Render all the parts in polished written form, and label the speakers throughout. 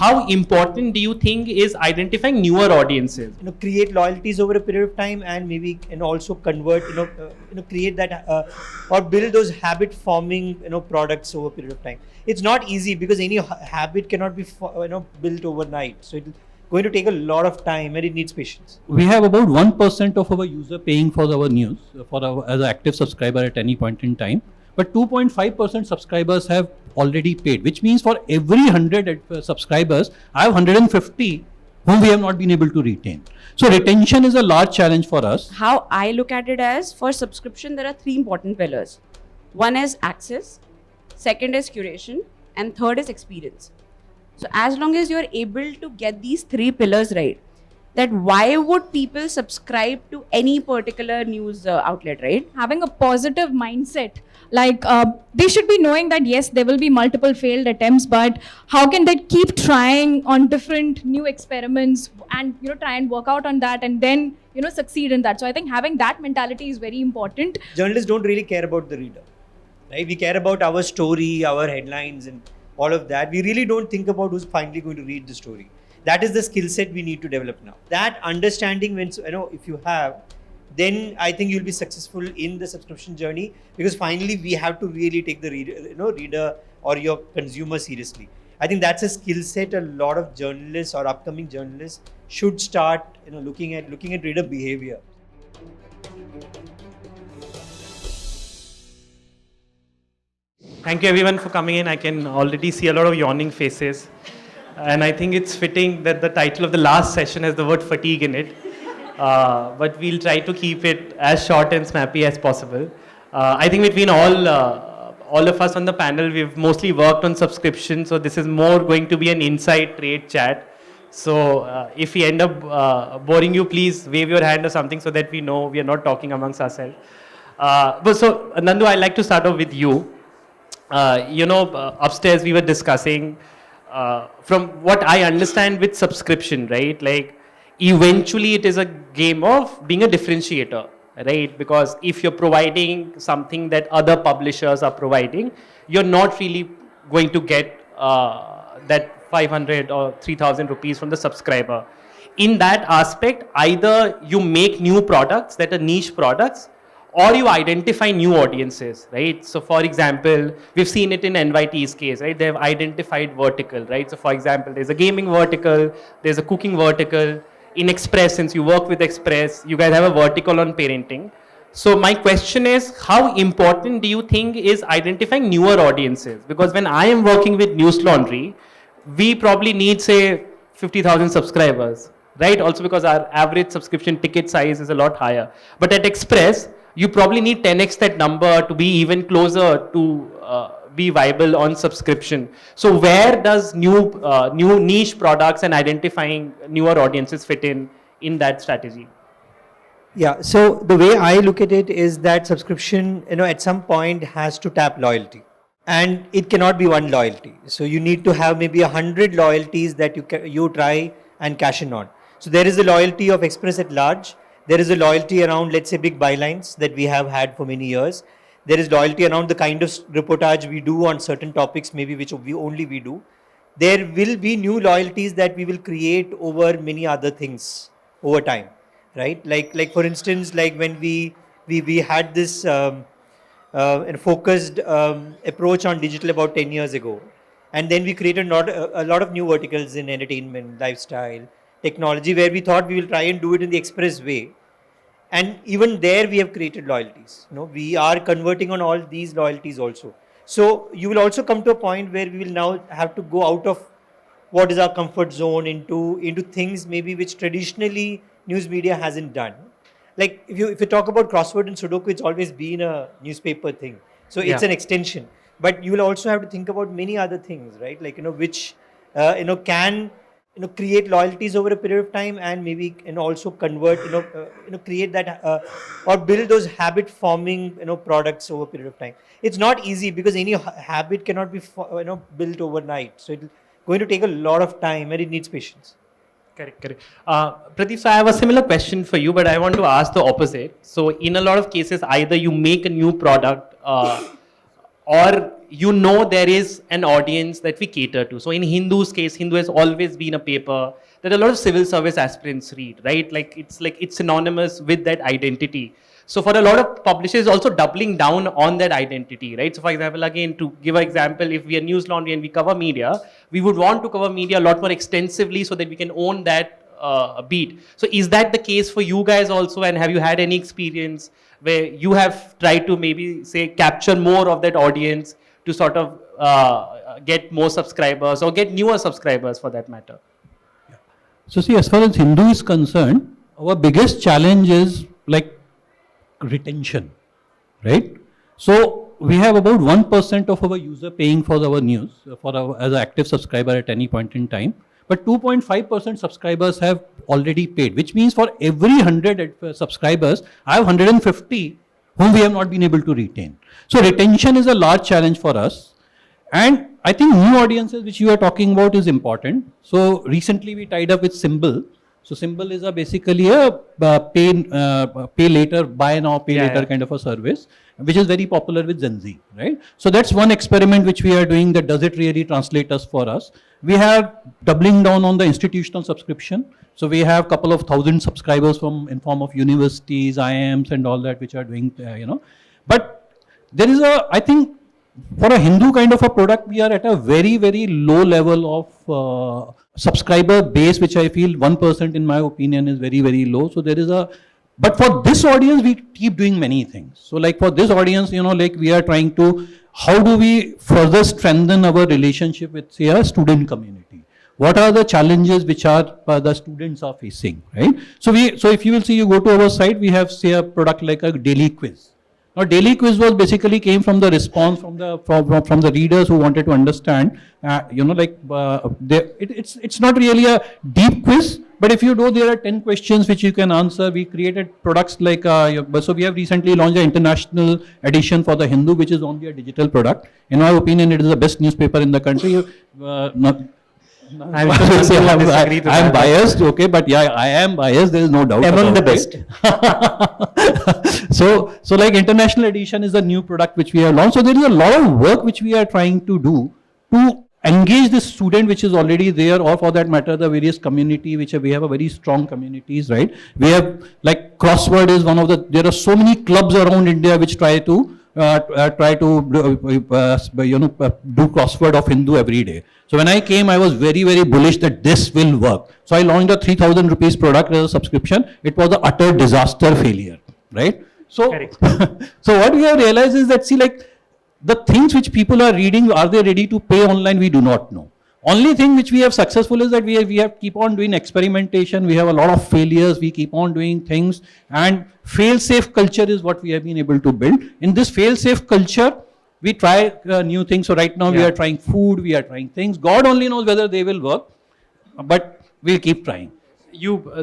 Speaker 1: how important do you think is identifying newer audiences?
Speaker 2: Create loyalties over a period of time, and maybe also convert, create that or build those habit forming products over a period of time. It's not easy because any habit cannot be built overnight. So it's going to take a lot of time and it needs patience.
Speaker 3: We have about 1% of our user paying for our news as an active subscriber at any point in time. But 2.5% subscribers have already paid, which means for every 100 subscribers, I have 150 whom we have not been able to retain. So retention is a large challenge for us.
Speaker 4: How I look at it as, for subscription, there are three important pillars. One is access, second is curation, and third is experience. So as long as you're able to get these three pillars right, that why would people subscribe to any particular news outlet, right?
Speaker 5: Having a positive mindset, like they should be knowing that yes, there will be multiple failed attempts, but how can they keep trying on different new experiments and try and work out on that and then succeed in that. So I think having that mentality is very important.
Speaker 2: Journalists don't really care about the reader, right? We care about our story, our headlines and all of that. We really don't think about who's finally going to read the story. That is the skill set we need to develop now. That understanding, when if you have, then I think you'll be successful in the subscription journey, because finally we have to really take the reader or your consumer seriously. I think that's a skill set a lot of journalists or upcoming journalists should start looking at reader behavior.
Speaker 1: Thank you everyone for coming in. I can already see a lot of yawning faces. And I think it's fitting that the title of the last session has the word fatigue in it. But we'll try to keep it as short and snappy as possible. I think between all of us on the panel, we've mostly worked on subscription. So this is more going to be an inside trade chat. So if we end up boring you, please wave your hand or something so that we know we are not talking amongst ourselves. So Nandu, I'd like to start off with you. Upstairs we were discussing, from what I understand with subscription, right? Like eventually it is a game of being a differentiator, right? Because if you're providing something that other publishers are providing, you're not really going to get that 500 or 3,000 rupees from the subscriber. In that aspect, either you make new products that are niche products, or you identify new audiences, right? So for example, we've seen it in NYT's case, right? They've identified vertical, right? So for example, there's a gaming vertical, there's a cooking vertical. In Express, since you work with Express, you guys have a vertical on parenting. So my question is, how important do you think is identifying newer audiences? Because when I am working with News Laundry, we probably need, say, 50,000 subscribers, right? Also because our average subscription ticket size is a lot higher. But at Express, you probably need 10x that number to be even closer to be viable on subscription. So where does new niche products and identifying newer audiences fit in that strategy?
Speaker 2: Yeah, so the way I look at it is that subscription, at some point has to tap loyalty, and it cannot be one loyalty. So you need to have maybe 100 loyalties that you try and cash in on. So there is the loyalty of Express at large. There is a loyalty around, let's say, big bylines that we have had for many years. There is loyalty around the kind of reportage we do on certain topics, maybe which we do. There will be new loyalties that we will create over many other things over time, right? Like for instance, like when we had this focused approach on digital about 10 years ago, and then we created a lot of new verticals in entertainment, lifestyle, technology, where we thought we will try and do it in the Express way. And even there we have created loyalties. We are converting on all these loyalties also. So you will also come to a point where we will now have to go out of what is our comfort zone into things maybe which traditionally news media hasn't done. Like if you talk about crossword and Sudoku, it's always been a newspaper thing. So it's an extension. But you will also have to think about many other things, right? Like, which, can create loyalties over a period of time, and maybe also convert, create that or build those habit forming products over a period of time. It's not easy because any habit cannot be built overnight. So it's going to take a lot of time and it needs patience.
Speaker 1: Correct. Pradeep, so I have a similar question for you, but I want to ask the opposite. So in a lot of cases, either you make a new product or you know there is an audience that we cater to. So in Hindu's case, Hindu has always been a paper that a lot of civil service aspirants read, right? Like it's synonymous with that identity. So for a lot of publishers, also doubling down on that identity, right? So for example, again, to give an example, if we are News Laundry and we cover media, we would want to cover media a lot more extensively so that we can own that beat. So is that the case for you guys also? And have you had any experience where you have tried to maybe say capture more of that audience to sort of get more subscribers or get newer subscribers for that matter?
Speaker 3: So see, as far as Hindu is concerned, our biggest challenge is like retention, right? So we have about 1% of our user paying for our news as an active subscriber at any point in time. But 2.5% subscribers have already paid, which means for every 100 subscribers, I have 150 whom we have not been able to retain. So retention is a large challenge for us. And I think new audiences, which you are talking about, is important. So recently we tied up with Symbol. So Symbol is basically a pay later, buy now, pay later kind of a service, which is very popular with Gen Z, right? So that's one experiment which we are doing, that does it really translate us for us. We have doubling down on the institutional subscription. So we have a couple of thousand subscribers in form of universities, IIMs and all that, which are doing, But there is I think for a Hindu kind of a product, we are at a very, very low level of subscriber base, which I feel 1% in my opinion is very, very low. So there is but for this audience, we keep doing many things. So like for this audience, like we are trying to, how do we further strengthen our relationship with, say, a student community? What are the challenges which the students are facing, right? So if you will see, you go to our site, we have, say, a product like a daily quiz. Now, daily quiz was basically came from the response from the readers who wanted to understand. It's not really a deep quiz, but if you know there are 10 questions which you can answer. We created products like so we have recently launched an international edition for the Hindu, which is only a digital product. In my opinion, it is the best newspaper in the country. I'm biased, okay, but yeah, I am biased. There is no doubt.
Speaker 2: Among the best.
Speaker 3: So like international edition is a new product which we have launched. So there is a lot of work which we are trying to do to engage the student which is already there, or for that matter, the various community which we have a very strong communities, right? We have like crossword is one of there are so many clubs around India which try to do crossword of Hindu every day. So when I came, I was very, very bullish that this will work. So I launched a 3,000 rupees product as a subscription. It was an utter disaster failure, right? So, so what we have realized is that, see, like the things which people are reading, are they ready to pay online? We do not know. Only thing which we have successful is that we have keep on doing experimentation. We have a lot of failures. We keep on doing things, and fail-safe culture is what we have been able to build. In this fail-safe culture, we try new things. So right now we are trying food. We are trying things. God only knows whether they will work, but we'll keep trying.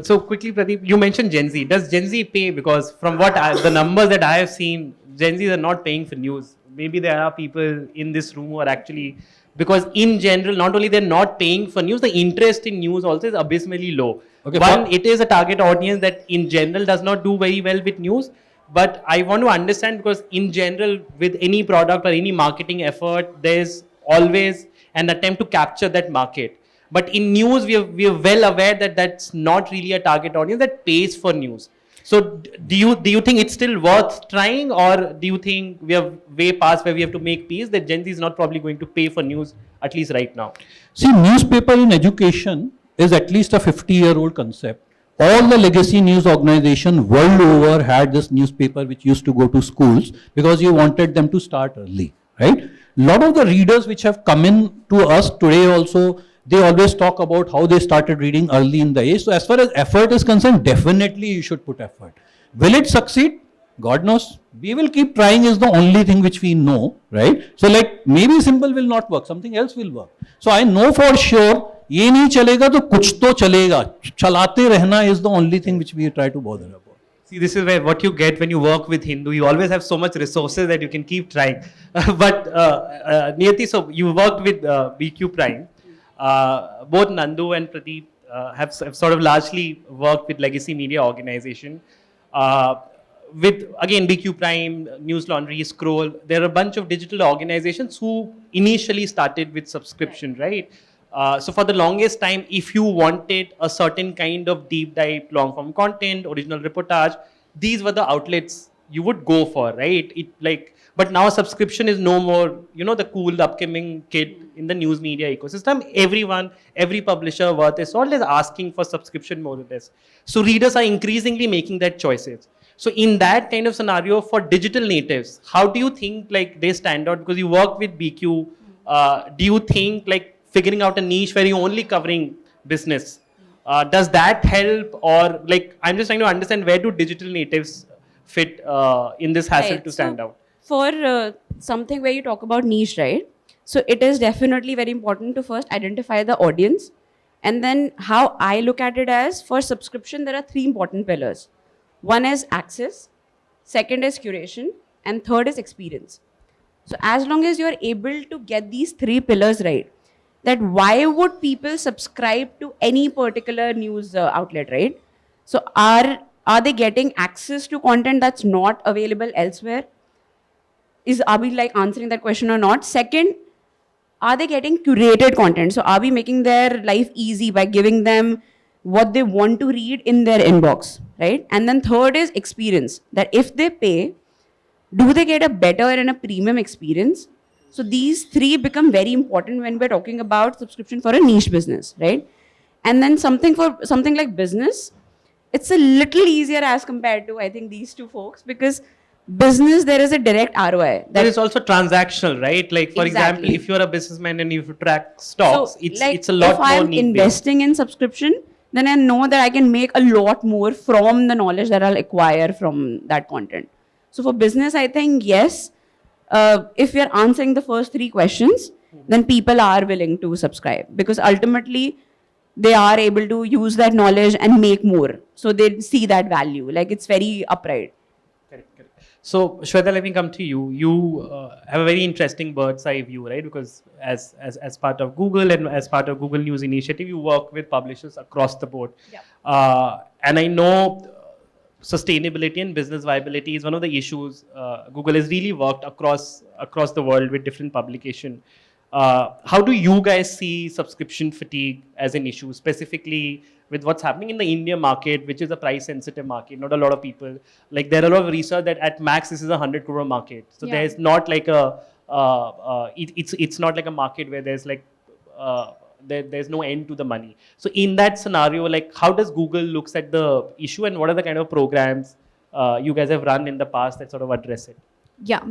Speaker 1: So quickly, Pradeep, you mentioned Gen Z. Does Gen Z pay? Because from the numbers that I have seen, Gen Z are not paying for news. Maybe there are people in this room who are actually, because in general, not only they're not paying for news, the interest in news also is abysmally low. Okay, it is a target audience that in general does not do very well with news. But I want to understand, because in general, with any product or any marketing effort, there's always an attempt to capture that market. But in news, we are well aware that that's not really a target audience that pays for news. So do you think it's still worth trying, or do you think we are way past where we have to make peace that Gen Z is not probably going to pay for news, at least right now?
Speaker 3: See, newspaper in education is at least a 50-year-old concept. All the legacy news organizations world over had this newspaper which used to go to schools because you wanted them to start early, right? A lot of the readers which have come in to us today also, they always talk about how they started reading early in the age. So as far as effort is concerned, definitely you should put effort. Will it succeed? God knows. We will keep trying is the only thing which we know, right? So like maybe Symbol will not work, something else will work. So I know for sure, ये नहीं चलेगा तो कुछ तो चलेगा. चलाते रहना is the only thing which we try to bother about.
Speaker 1: See, this is where what you get when you work with Hindu. You always have so much resources that you can keep trying. But Niyati, so you worked with BQ Prime. Both Nandu and Pradeep have sort of largely worked with legacy media organization. with again BQ Prime, News Laundry, Scroll, there are a bunch of digital organizations who initially started with subscription, right? So for the longest time, if you wanted a certain kind of deep dive, long form content, original reportage, these were the outlets you would go for, right? But now subscription is no more, the cool, the upcoming kid in the news media ecosystem. Everyone, every publisher worth its salt is asking for subscription more or less. So readers are increasingly making that choices. So in that kind of scenario for digital natives, how do you think like they stand out? Because you work with BQ, do you think like figuring out a niche where you're only covering business, does that help? Or like, I'm just trying to understand where do digital natives fit in this hassle
Speaker 4: Right.
Speaker 1: to stand
Speaker 4: So,
Speaker 1: out?
Speaker 4: For something where you talk about niche, right? So it is definitely very important to first identify the audience. And then how I look at it as for subscription, there are three important pillars. One is access, second is curation, and third is experience. So as long as you're able to get these three pillars right, that why would people subscribe to any particular news outlet, right? So are they getting access to content that's not available elsewhere? Are we like answering that question or not? Second, are they getting curated content? So are we making their life easy by giving them what they want to read in their inbox, right? And then third is experience, that if they pay, do they get a better and a premium experience? So these three become very important when we're talking about subscription for a niche business, right? And then something like business, it's a little easier as compared to, I think, these two folks, because business, there is a direct ROI.
Speaker 1: There is also transactional, right? Like for example,
Speaker 4: Exactly.
Speaker 1: if you're a businessman and you track stocks,
Speaker 4: So,
Speaker 1: it's a lot
Speaker 4: if
Speaker 1: more
Speaker 4: I'm
Speaker 1: need-based.
Speaker 4: investing in subscription, then I know that I can make a lot more from the knowledge that I'll acquire from that content. So for business, I think yes, if we are answering the first three questions, then people are willing to subscribe because ultimately they are able to use that knowledge and make more. So they see that value. Like it's very upright.
Speaker 1: Correct. So, Shweta, let me come to you. You have a very interesting bird's eye view, right? Because as part of Google and as part of Google News Initiative, you work with publishers across the board.
Speaker 5: Yep.
Speaker 1: And I know sustainability and business viability is one of the issues. Google has really worked across the world with different publication. How do you guys see subscription fatigue as an issue, specifically with what's happening in the India market, which is a price-sensitive market? Not a lot of people, like there are a lot of research that at max this is a 100 crore market. So
Speaker 5: Yeah.
Speaker 1: there's not like it's not like a market where there's like there's no end to the money. So in that scenario, like how does Google looks at the issue, and what are the kind of programs you guys have run in the past that sort of address it?
Speaker 5: Yeah,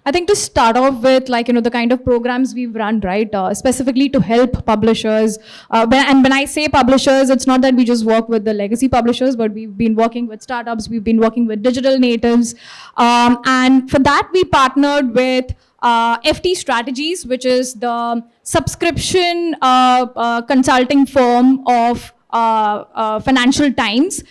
Speaker 5: I think to start off with, like, the kind of programs we've run, right, specifically to help publishers. When I say publishers, it's not that we just work with the legacy publishers, but we've been working with startups, we've been working with digital natives. And for that, we partnered with FT Strategies, which is the subscription consulting firm of Financial Times.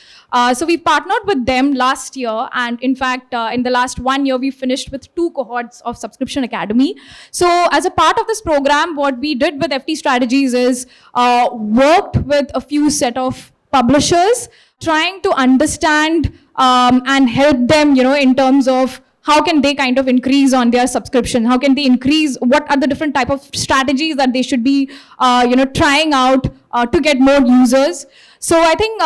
Speaker 5: So we partnered with them last year, and in fact, in the last 1 year, we finished with 2 cohorts of Subscription Academy. So as a part of this program, what we did with FT Strategies is worked with a few set of publishers, trying to understand and help them, in terms of how can they kind of increase on their subscription? How can they increase? What are the different type of strategies that they should be, trying out to get more users? So I think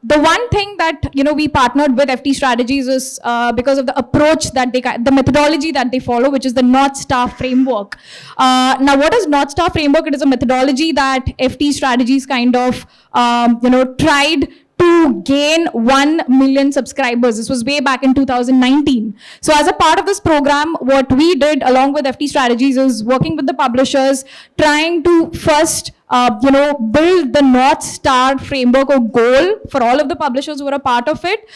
Speaker 5: the one thing that we partnered with FT Strategies is because of the approach that the methodology that they follow, which is the North Star framework. Now, what is North Star framework? It is a methodology that FT Strategies kind of tried to gain 1 million subscribers. This was way back in 2019. So as a part of this program, what we did along with FT Strategies is working with the publishers, trying to first build the North Star framework or goal for all of the publishers who are a part of it,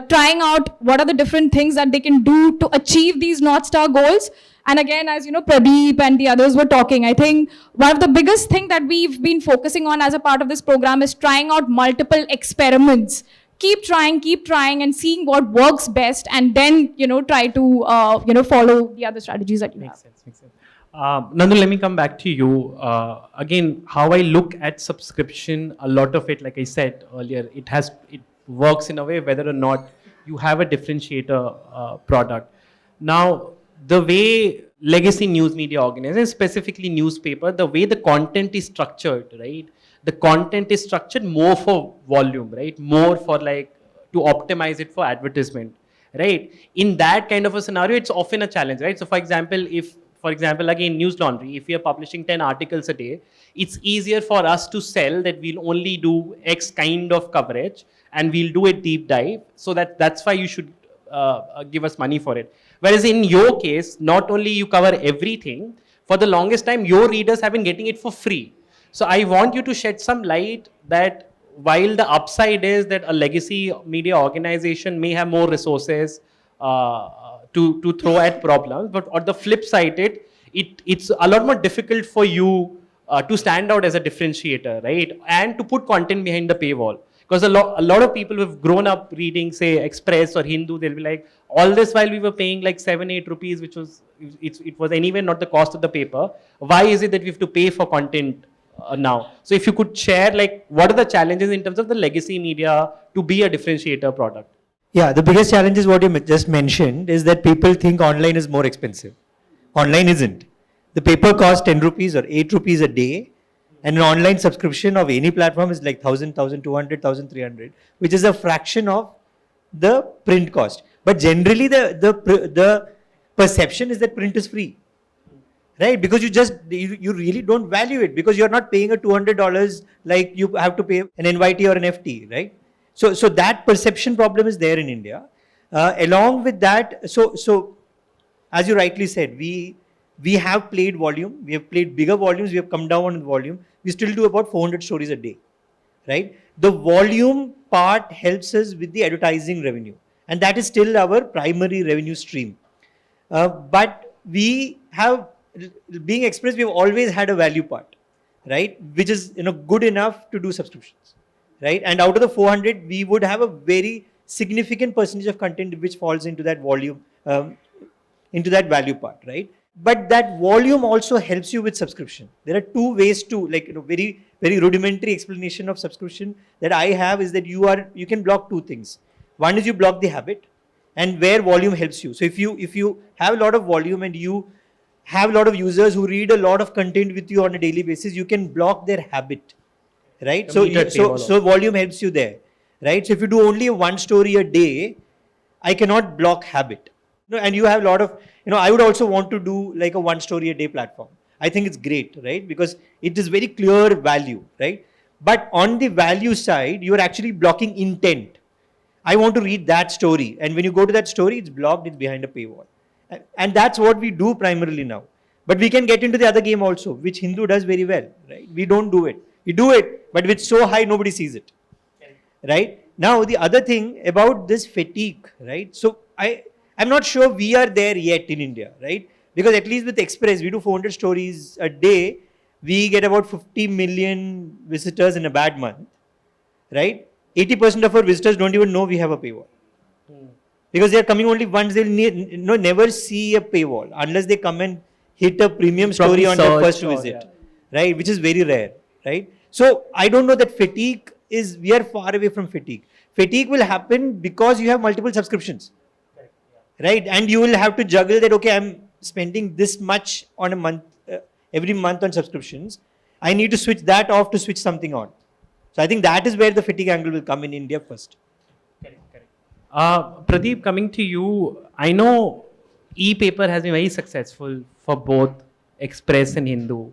Speaker 5: trying out what are the different things that they can do to achieve these North Star goals. And again, as Pradeep and the others were talking, I think one of the biggest thing that we've been focusing on as a part of this program is trying out multiple experiments. Keep trying and seeing what works best, and then, try to, follow the other strategies that you have.
Speaker 1: Makes sense. Nandu, let me come back to you. Again, how I look at subscription, a lot of it, like I said earlier, it works in a way whether or not you have a differentiator product. Now, the way legacy news media organizations, specifically newspaper, the way the content is structured, right? The content is structured more for volume, right? More for like to optimize it for advertisement, right? In that kind of a scenario, it's often a challenge, right? So, for example, again, News Laundry, if we are publishing 10 articles a day, it's easier for us to sell that we'll only do X kind of coverage and we'll do a deep dive. So that's why you should give us money for it. Whereas in your case, not only you cover everything, for the longest time, your readers have been getting it for free. So I want you to shed some light that while the upside is that a legacy media organization may have more resources to throw at problems, but on the flip side, it's a lot more difficult for you to stand out as a differentiator, right? And to put content behind the paywall. Because a lot of people who have grown up reading, say, Express or Hindu, they'll be like, all this while we were paying like 7-8 rupees, which was, it was anyway not the cost of the paper. Why is it that we have to pay for content now? So if you could share, like, what are the challenges in terms of the legacy media to be a differentiator product?
Speaker 2: Yeah, the biggest challenge is what you just mentioned, is that people think online is more expensive. Online isn't. The paper costs 10 rupees or 8 rupees a day, and an online subscription of any platform is like 1,000, 1,200, 1,300, which is a fraction of the print cost. But generally, the perception is that print is free, right? Because you really don't value it, because you're not paying a $200 like you have to pay an NYT or an FT, right? So that perception problem is there in India. Along with that, so as you rightly said, we have played volume. We have played bigger volumes. We have come down on volume. We still do about 400 stories a day, right? The volume part helps us with the advertising revenue, and that is still our primary revenue stream. But we have, being Express, we've always had a value part, right? Which is good enough to do subscriptions, right? And out of the 400, we would have a very significant percentage of content which falls into that volume, into that value part, right? But that volume also helps you with subscription. There are two ways to, very, very rudimentary explanation of subscription that I have is that you can block two things. One is you block the habit, and where volume helps you. So if you have a lot of volume and you have a lot of users who read a lot of content with you on a daily basis, you can block their habit, right? So volume helps you there, right? So if you do only one story a day, I cannot block habit. And you have a lot of, I would also want to do like a one story a day platform. I think it's great, right? Because it is very clear value, right? But on the value side, you are actually blocking intent. I want to read that story. And when you go to that story, it's blocked, it's behind a paywall. And that's what we do primarily now. But we can get into the other game also, which Hindu does very well, right? We don't do it. We do it, but it's so high, nobody sees it, right? Now, the other thing about this fatigue, right? So I'm not sure we are there yet in India, right? Because at least with Express, we do 400 stories a day. We get about 50 million visitors in a bad month, right? 80% of our visitors don't even know we have a paywall. Because they are coming only once, they'll never see a paywall unless they come and hit a premium story on their first visit, right? Which is very rare, right? So I don't know that we are far away from fatigue. Fatigue will happen because you have multiple subscriptions, right? And you will have to juggle that, okay, I'm spending this much on a month, every month on subscriptions. I need to switch that off to switch something on. So I think that is where the fatigue angle will come in India first.
Speaker 1: Pradeep, coming to you, I know e-paper has been very successful for both Express and Hindu.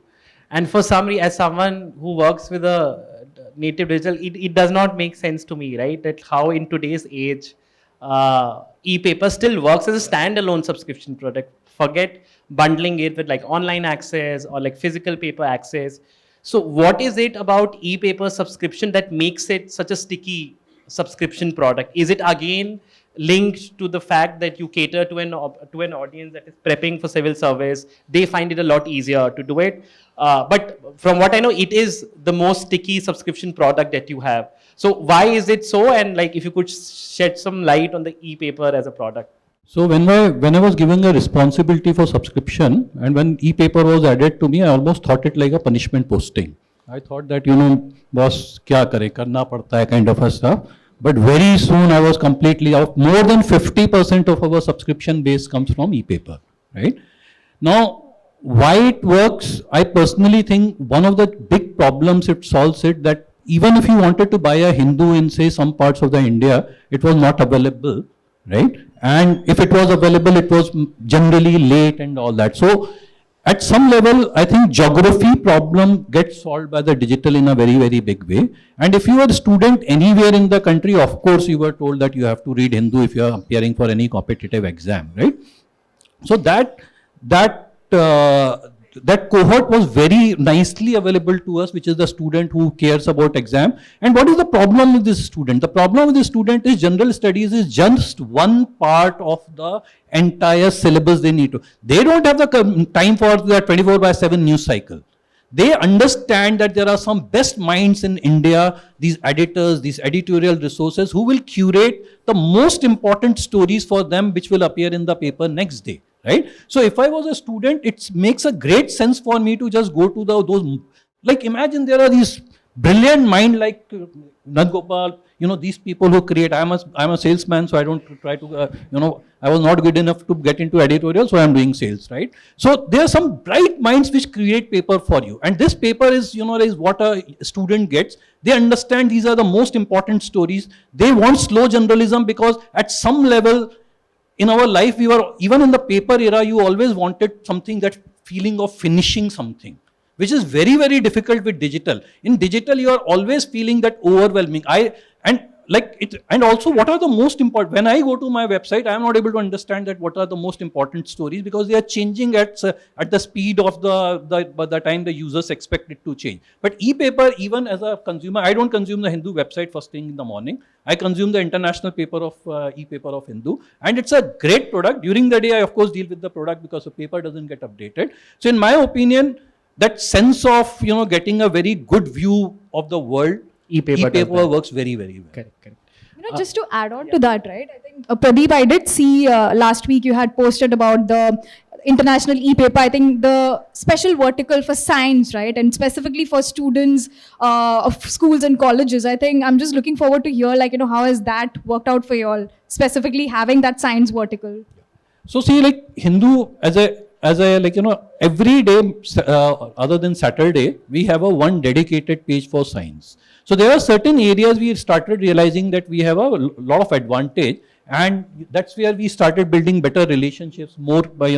Speaker 1: And for as someone who works with a native digital, it does not make sense to me, right? That how in today's age, e-paper still works as a standalone subscription product. Forget bundling it with like online access or like physical paper access. So what is it about e-paper subscription that makes it such a sticky subscription product? Is it again linked to the fact that you cater to an audience that is prepping for civil service? They find it a lot easier to do it. But from what I know, it is the most sticky subscription product that you have. So why is it so? And like if you could shed some light on the e-paper as a product.
Speaker 3: So when I was given a responsibility for subscription, and when e-paper was added to me, I almost thought it like a punishment posting. I thought that, boss, kya kare, karna padta hai kind of a stuff. But very soon I was completely out. More than 50% of our subscription base comes from e-paper, right? Now, why it works, I personally think one of the big problems it solves it that even if you wanted to buy a Hindu in say some parts of the India, it was not available, right? And if it was available, it was generally late and all that. So at some level, I think geography problem gets solved by the digital in a very, very big way. And if you are a student anywhere in the country, of course, you were told that you have to read Hindu if you are appearing for any competitive exam, right? So that cohort was very nicely available to us, which is the student who cares about exam. And what is the problem with this student? The problem with this student is general studies is just one part of the entire syllabus they need to. They don't have the time for the 24/7 news cycle. They understand that there are some best minds in India, these editors, these editorial resources who will curate the most important stories for them which will appear in the paper next day. Right? So if I was a student, it makes a great sense for me to just go to those, like imagine there are these brilliant mind like Nand Gopal, these people who create, I'm a salesman, so I don't try to, I was not good enough to get into editorial, so I'm doing sales, right? So there are some bright minds which create paper for you. And this paper is, is what a student gets. They understand these are the most important stories. They want slow journalism because at some level, in our life, we were, even in the paper era, you always wanted something, that feeling of finishing something, which is very, very difficult with digital. In digital, you are always feeling that overwhelming. And also what are the most important, when I go to my website, I am not able to understand that what are the most important stories because they are changing at the speed of the time the users expect it to change. But e-paper, even as a consumer, I don't consume the Hindu website first thing in the morning. I consume the international paper of e-paper of Hindu, and it's a great product. During the day, I of course deal with the product because the paper doesn't get updated. So in my opinion, that sense of, getting a very good view of the world, e-paper works very, very well.
Speaker 1: Correct.
Speaker 5: Just to add on to that, right? I think Pradeep, I did see last week you had posted about the international e-paper. I think the special vertical for science, right, and specifically for students of schools and colleges. I think I'm just looking forward to hear, how has that worked out for you all, specifically having that science vertical.
Speaker 3: So see, like Hindu as a every day other than Saturday, we have a one dedicated page for science. So there are certain areas we started realizing that we have a lot of advantage, and that's where we started building better relationships more by,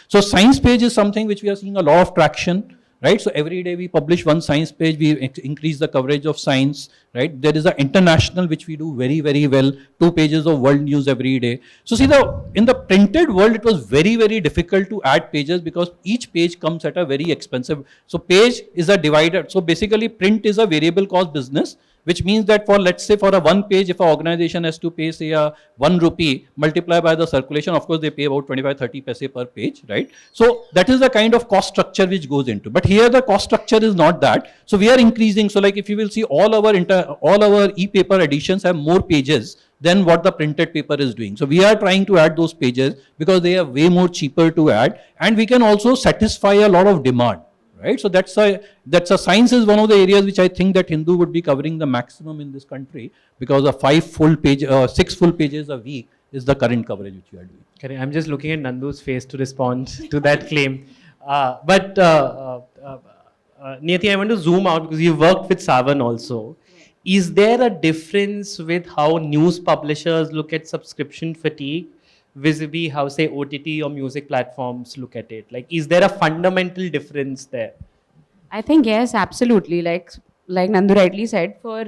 Speaker 3: So science page is something which we are seeing a lot of traction, right? So every day we publish one science page, we increase the coverage of science, right? There is an international which we do very, very well, 2 pages of world news every day. So see, in the printed world, it was very, very difficult to add pages because each page comes at a very expensive. So page is a divider. So basically print is a variable cost business, which means that for, let's say, for a one page, if an organization has to pay, say, 1 rupee, multiply by the circulation, of course, they pay about 25-30 paise per page, right? So that is the kind of cost structure which goes into. But here the cost structure is not that. So we are increasing. So like if you will see all our e-paper editions have more pages than what the printed paper is doing. So we are trying to add those pages because they are way more cheaper to add, and we can also satisfy a lot of demand. Right, so that's a science is one of the areas which I think that Hindu would be covering the maximum in this country, because of 6 full pages a week is the current coverage which we are doing.
Speaker 1: Correct. I'm just looking at Nandu's face to respond to that claim. But Niyati, I want to zoom out because you worked with Savan also. Is there a difference with how news publishers look at subscription fatigue vis-a-vis how, say, OTT or music platforms look at it? Like, is there a fundamental difference there?
Speaker 4: I think yes, absolutely. Like Nandu rightly said, for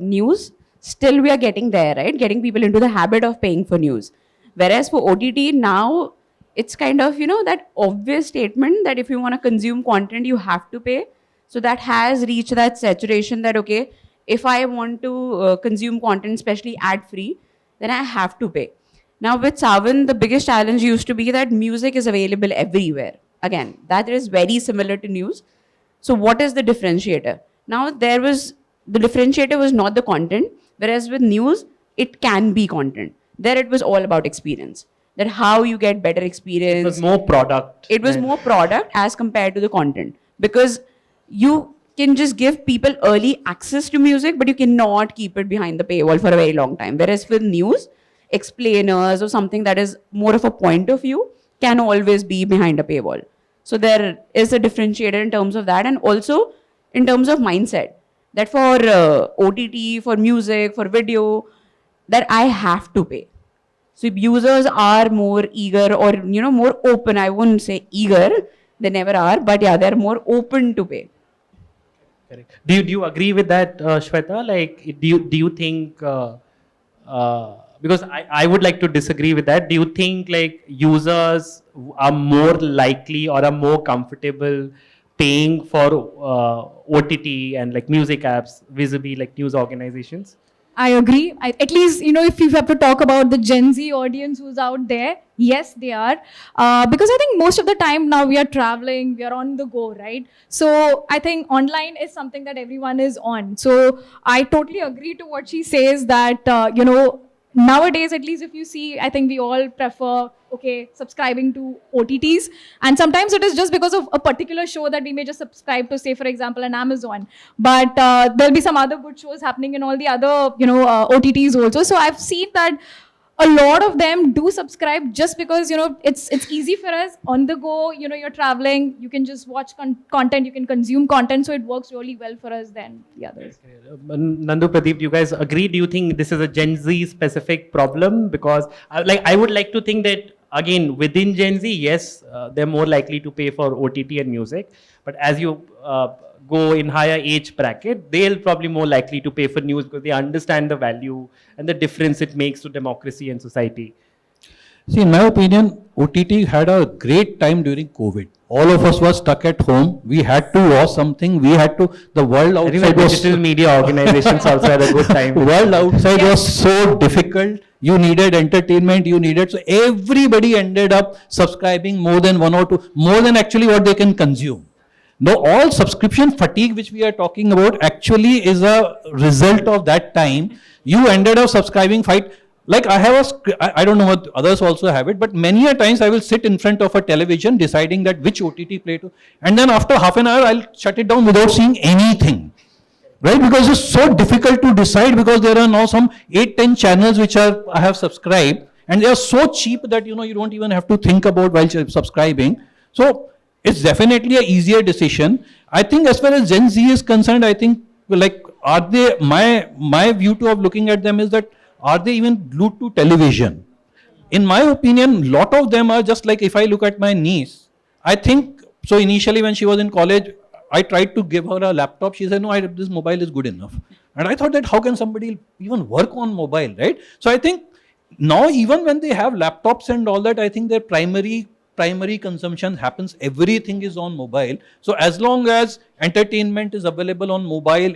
Speaker 4: news, still we are getting there, right? Getting people into the habit of paying for news. Whereas for OTT now, it's kind of, that obvious statement that if you want to consume content, you have to pay. So that has reached that saturation that, okay, if I want to consume content, especially ad-free, then I have to pay. Now with Savan, the biggest challenge used to be that music is available everywhere. Again, that is very similar to news. So what is the differentiator? Now the differentiator was not the content, whereas with news, it can be content. There it was all about experience. That how you get better experience.
Speaker 1: It was more product.
Speaker 4: It was more product as compared to the content. Because can just give people early access to music, but you cannot keep it behind the paywall for a very long time. Whereas with news, explainers or something that is more of a point of view can always be behind a paywall. So there is a differentiator in terms of that, and also in terms of mindset, that for OTT, for music, for video, that I have to pay. So users are more eager, or more open. I wouldn't say eager, they never are, but yeah, they're more open to pay.
Speaker 1: Correct. Do you agree with that, Shweta? Like, do you think, because I would like to disagree with that. Do you think like users are more likely or are more comfortable paying for OTT and like music apps vis-a-vis like news organizations?
Speaker 5: I agree. At least, if you have to talk about the Gen Z audience who's out there, yes, they are. Because I think most of the time now we are traveling, we are on the go, right? So I think online is something that everyone is on. So I totally agree to what she says that, nowadays, at least if you see, I think we all prefer, subscribing to OTTs. And sometimes it is just because of a particular show that we may just subscribe to, say, for example, an Amazon. But there'll be some other good shows happening in all the other, OTTs also. So I've seen that a lot of them do subscribe just because, it's easy for us on the go, you're traveling, you can just watch content, you can consume content. So it works really well for us than the others.
Speaker 1: Nandu, Pradeep, do you guys agree? Do you think this is a Gen Z specific problem? Because I would like to think that, again, within Gen Z, yes, they're more likely to pay for OTT and music. But as you go in higher age bracket, they'll probably more likely to pay for news because they understand the value and the difference it makes to democracy and society.
Speaker 3: See, in my opinion, OTT had a great time during COVID. All of us were stuck at home. We had to watch something. The world
Speaker 1: I think
Speaker 3: outside
Speaker 1: the
Speaker 3: was...
Speaker 1: digital media organizations also had a good time.
Speaker 3: World outside was so difficult. You needed entertainment, so everybody ended up subscribing more than one or two, more than actually what they can consume. Now, all subscription fatigue which we are talking about actually is a result of that time. You ended up subscribing like I don't know what others also have it, but many a times I will sit in front of a television deciding that which OTT play to, and then after half an hour I'll shut it down without seeing anything. Right? Because it's so difficult to decide, because there are now some 8-10 channels which I have subscribed, and they are so cheap that you don't even have to think about while subscribing. So it's definitely an easier decision. I think as far as Gen Z is concerned, I think like, are they, my view of looking at them is that, are they even glued to television? In my opinion, lot of them are just like, if I look at my niece, I think, so initially when she was in college, I tried to give her a laptop. She said, no, this mobile is good enough. And I thought that how can somebody even work on mobile, right? So I think now even when they have laptops and all that, I think their primary consumption happens, everything is on mobile. So as long as entertainment is available on mobile,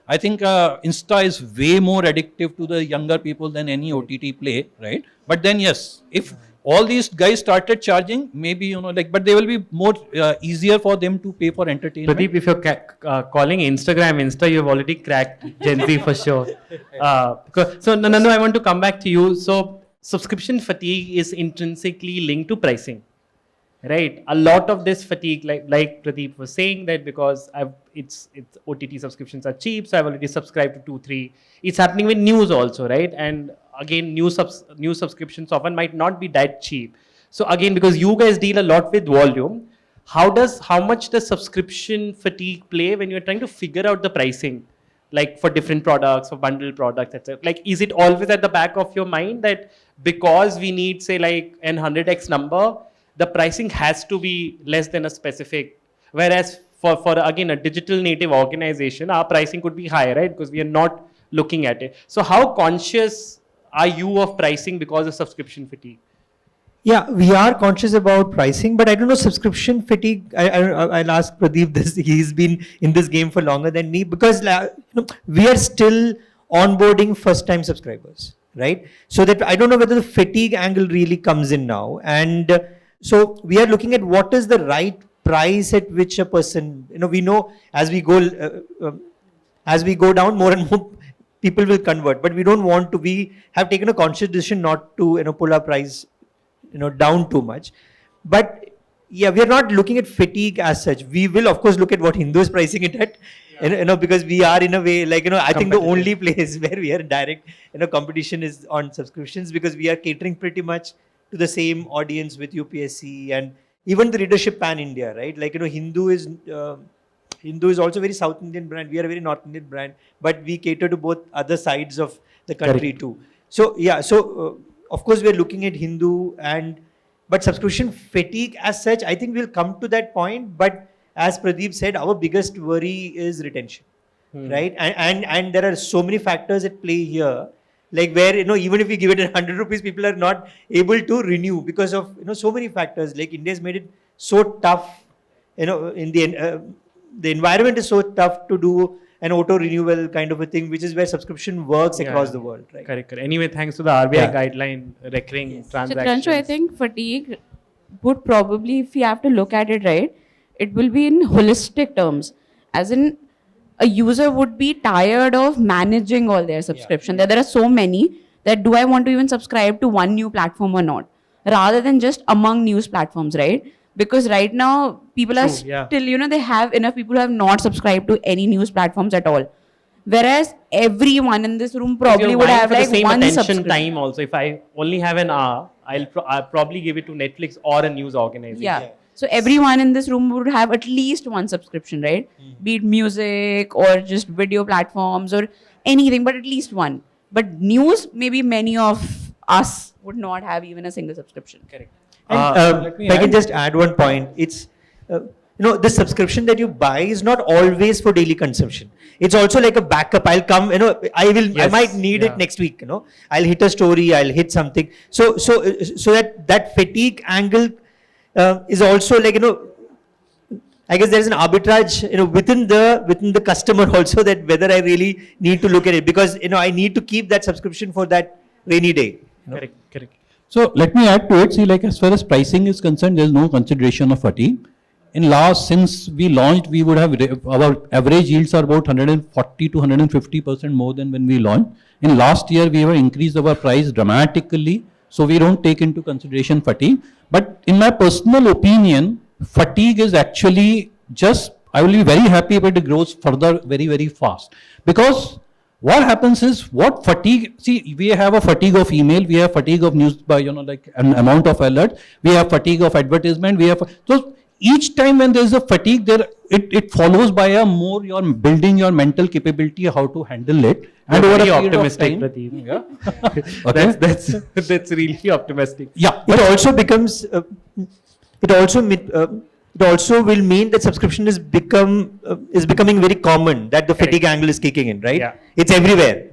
Speaker 3: I think Insta is way more addictive to the younger people than any OTT play, right? But then yes, if all these guys started charging, maybe, but they will be more easier for them to pay for entertainment.
Speaker 1: Pradeep, if you're calling Instagram Insta, you've already cracked Gen Z for sure. So, Nandu, I want to come back to you. So, subscription fatigue is intrinsically linked to pricing, right? A lot of this fatigue, like Pradeep was saying, that because it's OTT subscriptions are cheap, so I've already subscribed to 2-3. It's happening with news also, right? And again, new subscriptions often might not be that cheap. So again, because you guys deal a lot with volume, how much does subscription fatigue play when you're trying to figure out the pricing, like for different products, for bundle products, etc.? Like, is it always at the back of your mind that because we need, say, like an 100x number, the pricing has to be less than a specific, whereas for again, a digital native organization, our pricing could be higher, right? Because we are not looking at it. So how conscious are you of pricing because of subscription fatigue?
Speaker 2: Yeah, we are conscious about pricing, but I don't know, subscription fatigue, I'll ask Pradeep this. He's been in this game for longer than me, because we are still onboarding first-time subscribers, right? So that I don't know whether the fatigue angle really comes in now. And so we are looking at what is the right price at which a person, we know as we go down, more and more people will convert, but we don't want to. We have taken a conscious decision not to pull our price down too much. But Yeah, we are not looking at fatigue as such. We will, of course, look at what Hindu is pricing it at. Because we are in a way like, I think the only place where we are direct, competition is on subscriptions, because we are catering pretty much to the same audience with UPSC and even the readership pan India, right? Like, Hindu is also very South Indian brand. We are a very North Indian brand, but we cater to both other sides of the country too. So yeah, of course we are looking at Hindu but subscription fatigue as such, I think we'll come to that point. But as Pradeep said, our biggest worry is retention, right? And there are so many factors at play here, like where, even if we give it 100 rupees, people are not able to renew because of, so many factors. Like India's made it so tough, in the environment is so tough to do an auto renewal kind of a thing, which is where subscription works across the world, right?
Speaker 1: Correct. Anyway, thanks to the RBI guideline, recurring transactions.
Speaker 4: Chitranju, I think fatigue would probably, if you have to look at it right, it will be in holistic terms. As in, a user would be tired of managing all their subscription. There are so many that do I want to even subscribe to one new platform or not, rather than just among news platforms, right? Because right now, people are still, they have enough people who have not subscribed to any news platforms at all. Whereas everyone in this room probably would have like
Speaker 1: the same
Speaker 4: one
Speaker 1: attention
Speaker 4: subscription.
Speaker 1: time also. If I only have an hour, I'll probably give it to Netflix or a news organization.
Speaker 4: Yeah. So everyone in this room would have at least one subscription, right? Be it music or just video platforms or anything, but at least one. But news, maybe many of us would not have even a single subscription.
Speaker 1: Correct.
Speaker 2: If I can just add one point, it's, the subscription that you buy is not always for daily consumption. It's also like a backup. I'll come, I might need it next week, I'll hit a story, I'll hit something. So that fatigue angle is also like, I guess there's an arbitrage, within the customer also, that whether I really need to look at it, because, I need to keep that subscription for that rainy day.
Speaker 1: Correct.
Speaker 3: So let me add to it. See, like as far as pricing is concerned, there is no consideration of fatigue. Since we launched, we would have our average yields are about 140 to 150% more than when we launched. In last year, we have increased our price dramatically, so we don't take into consideration fatigue. But in my personal opinion, fatigue is actually just, I will be very happy if it grows further very, very fast. Because what happens is, we have a fatigue of email, we have fatigue of news by, like an amount of alert, we have fatigue of advertisement, so each time when there is a fatigue, it follows by you're building your mental capability how to handle it.
Speaker 1: And
Speaker 3: over
Speaker 1: very
Speaker 3: a period
Speaker 1: optimistic,
Speaker 3: of time,
Speaker 1: Pradeep.
Speaker 3: Yeah. Okay.
Speaker 1: That's really optimistic.
Speaker 3: Yeah.
Speaker 2: It also becomes, it also will mean that subscription is becoming very common, that the fatigue angle is kicking in, right?
Speaker 1: Yeah.
Speaker 2: It's everywhere,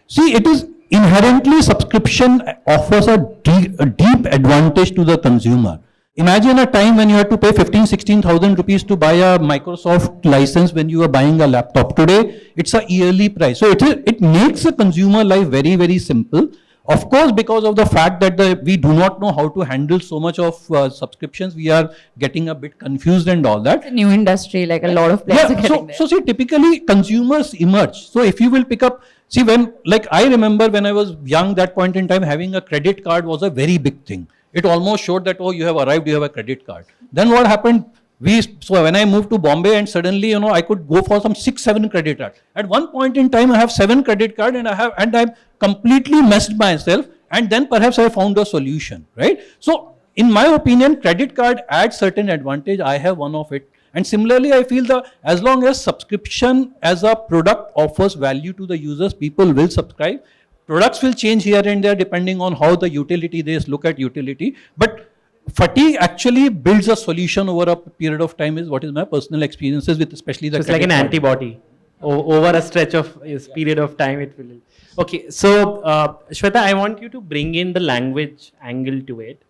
Speaker 3: See, it is inherently subscription offers a deep advantage to the consumer. Imagine a time when you had to pay 16,000 rupees to buy a Microsoft license when you were buying a laptop. Today, it's a yearly price. So it makes the consumer life very, very simple. Of course, because of the fact that we do not know how to handle so much of subscriptions, we are getting a bit confused and all that.
Speaker 4: It's a new industry, like a lot of players are getting there.
Speaker 3: So see, typically consumers emerge. So if you will pick up, I remember when I was young, that point in time, having a credit card was a very big thing. It almost showed that, you have arrived, you have a credit card. Then what happened? So when I moved to Bombay and suddenly, I could go for some 6-7 credit cards. At one point in time, I have 7 credit cards and I've completely messed myself, and then perhaps I found a solution, right? So in my opinion, credit card adds certain advantage. I have one of it. And similarly, I feel as long as subscription as a product offers value to the users, people will subscribe. Products will change here and there depending on how the utility, they look at utility. But fatigue actually builds a solution over a period of time, is what is my personal experiences with especially the
Speaker 1: So it's like an antibody. Over a stretch of period of time, it will. Okay, so Shweta, I want you to bring in the language angle to it.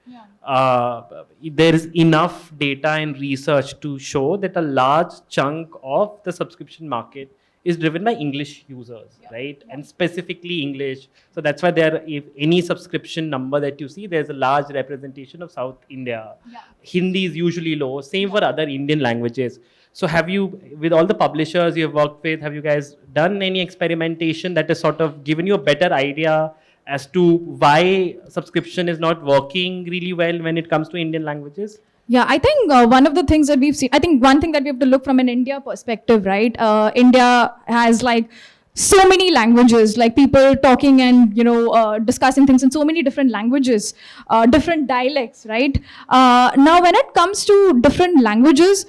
Speaker 1: There is enough data and research to show that a large chunk of the subscription market is driven by English users, right? And specifically English. So that's why if any subscription number that you see, there's a large representation of South India. Hindi is usually low, same for other Indian languages. So have you, with all the publishers you have worked with, have you guys done any experimentation that has sort of given you a better idea as to why subscription is not working really well when it comes to Indian languages?
Speaker 5: Yeah, I think one of the things that we've seen, I think one thing that we have to look from an India perspective, right? India has like so many languages, like people talking and, discussing things in so many different languages, different dialects, right? Now, when it comes to different languages,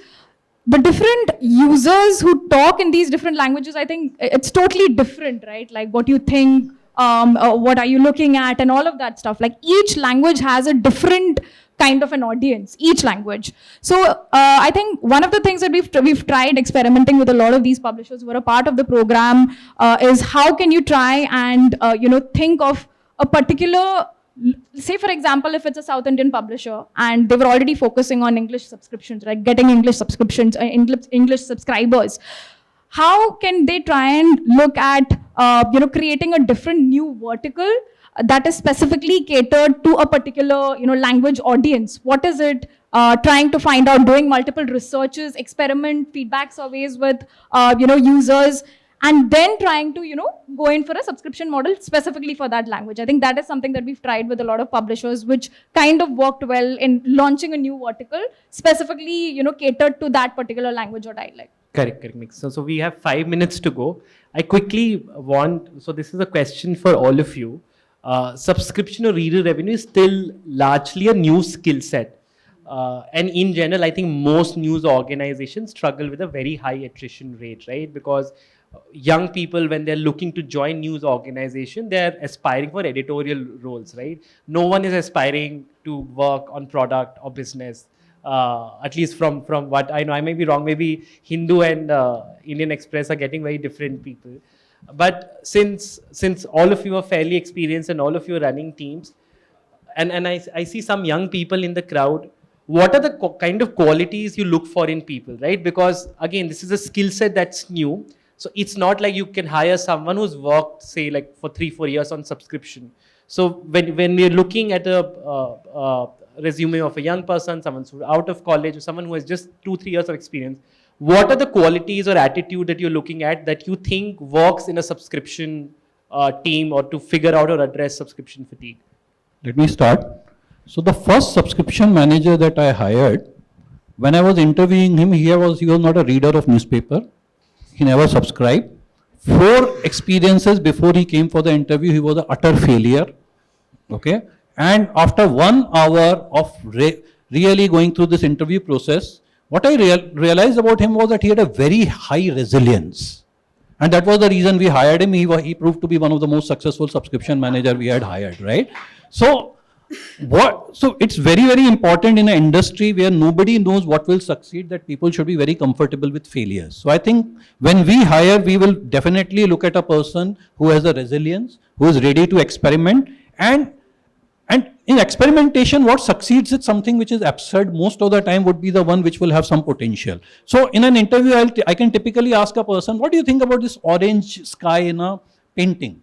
Speaker 5: the different users who talk in these different languages, I think it's totally different, right? Like what you think, what are you looking at, and all of that stuff. Like each language has a different kind of an audience, each language. So I think one of the things that we've tried experimenting with a lot of these publishers who are a part of the program is how can you try and think of a particular, say for example, if it's a South Indian publisher and they were already focusing on English subscriptions, right, getting English subscriptions, English subscribers, how can they try and look at creating a different new vertical that is specifically catered to a particular language audience? What is it? Trying to find out, doing multiple researches, experiment, feedback surveys with users, and then trying to go in for a subscription model specifically for that language. I think that is something that we've tried with a lot of publishers, which kind of worked well in launching a new vertical specifically catered to that particular language or dialect.
Speaker 1: Correct, Mix. So we have 5 minutes to go. I quickly want, so this is a question for all of you. Subscription or reader revenue is still largely a new skill set. And in general, I think most news organizations struggle with a very high attrition rate, right? Because young people, when they're looking to join news organization, they're aspiring for editorial roles, right? No one is aspiring to work on product or business. At least from what I know, I may be wrong, maybe Hindu and Indian Express are getting very different people. But since all of you are fairly experienced and all of you are running teams, and I see some young people in the crowd, what are the kind of qualities you look for in people, right? Because again, this is a skill set that's new. So it's not like you can hire someone who's worked, say, like for 3-4 years on subscription. So when we're looking at a resume of a young person, someone who's out of college, or someone who has just 2-3 years of experience, what are the qualities or attitude that you're looking at that you think works in a subscription team, or to figure out or address subscription fatigue?
Speaker 3: Let me start. So the first subscription manager that I hired, when I was interviewing him, he was not a reader of newspaper. He never subscribed. 4 experiences before he came for the interview, he was an utter failure. Okay. And after 1 hour of really going through this interview process, what I realized about him was that he had a very high resilience. And that was the reason we hired him. He proved to be one of the most successful subscription manager we had hired, right? So it's very, very important in an industry where nobody knows what will succeed, that people should be very comfortable with failures. So I think when we hire, we will definitely look at a person who has a resilience, who is ready to experiment, and in experimentation, what succeeds is something which is absurd. Most of the time would be the one which will have some potential. So in an interview, I can typically ask a person, what do you think about this orange sky in a painting?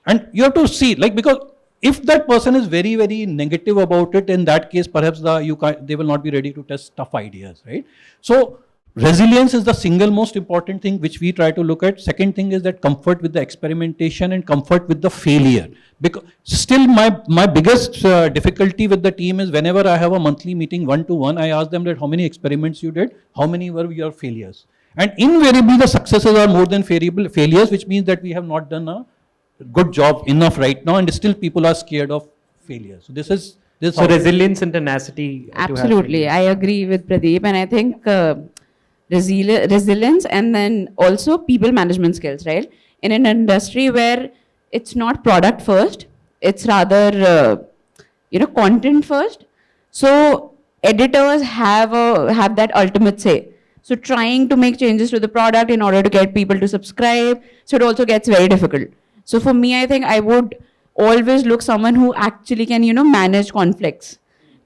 Speaker 3: And you have to see, like, because if that person is very, very negative about it, in that case, perhaps they will not be ready to test tough ideas, right? So resilience is the single most important thing which we try to look at. Second thing is that comfort with the experimentation and comfort with the failure. Because still my biggest difficulty with the team is whenever I have a monthly meeting 1-to-1, I ask them that how many experiments you did, how many were your failures. And invariably the successes are more than failures, which means that we have not done a good job enough right now, and still people are scared of failure. So this is
Speaker 1: so resilience and tenacity.
Speaker 4: Absolutely, I agree with Pradeep, and I think resilience and then also people management skills, right? In an industry where it's not product first, it's rather content first. So editors have that ultimate say. So trying to make changes to the product in order to get people to subscribe, so it also gets very difficult. So for me, I think I would always look someone who actually can, manage conflicts,